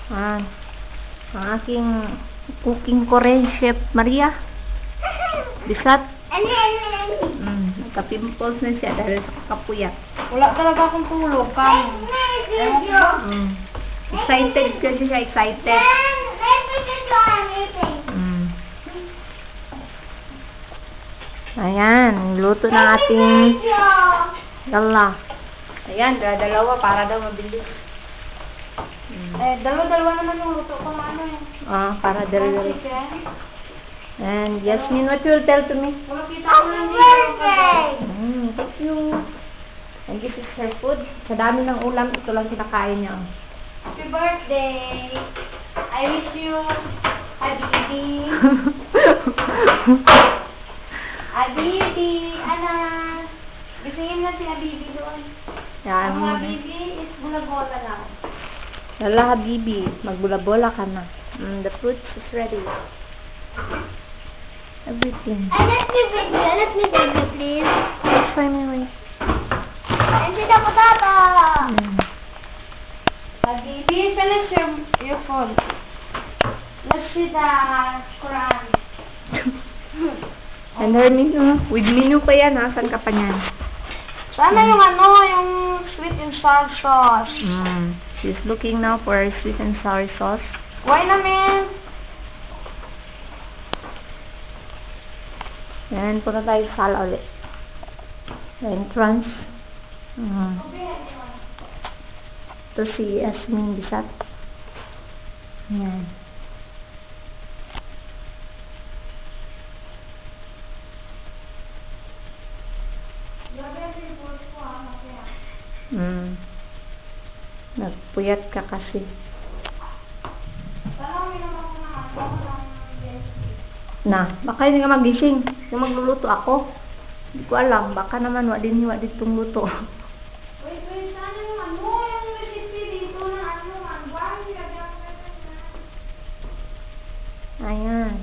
Ang aking cooking Korean chef Maria. Bisat. Nagka-pimples na siya dahil sa kakapuyat. Wala talaga akong tulog, kamo. Excited kasi siya, excited. Ayan, luto ng ating dala. Ayan, dalawa para daw mabilis. Dalawa naman yung luto ko na ano eh. Para dalawa. And Yasmin, what you will tell to me? Wala kita ko lang dito. Thank you. And this is her food. Sa dami ng ulam, ito lang kinakain niya. Happy birthday! I wish you Habibi. Habibi, anak. Gisingin na si Habibi doon. Yan. Ang Habibi is bulagola lang. Lala Habibi, magbula-bola ka na. The fruit is ready. Everything. Let me baby, please. Let's try my way. And see the potato. Habibi, finish your food. Let's see the Quran. And her menu. With menu pa yan, ha? Saan ka pa niyan? Sana yung yung sweet and sour sauce. She's looking now for her sweet and sour sauce. Why namin? Yan, punta tayo sa sala ulit. The entrance. Ito si Yasmin Bisat. Yan. Nagpuyat ka kasi. Baka hindi ka magising. Yung magluluto ako. Hindi ko alam. Baka naman wala din itong luto. Wait, sana yung recipe dito ng Ayan.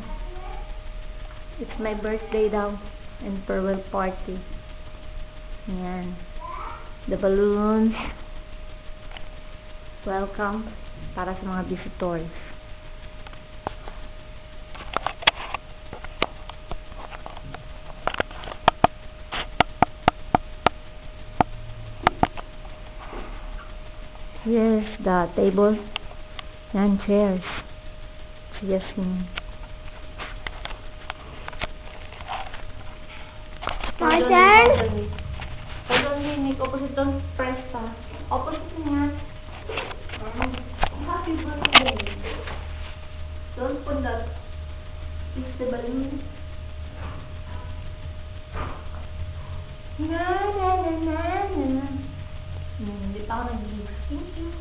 It's my birthday daw. And farewell party. Ayan. The balloons. Welcome. Para sa mga visitors. Here's the table and chairs. Yes. My turn? Hold on, Nick. Opposite don't press pa. Opposite nga. Happy birthday. Don't put that. Kiss the balloon. Na. Hindi pa ako nag-gift. Thank you.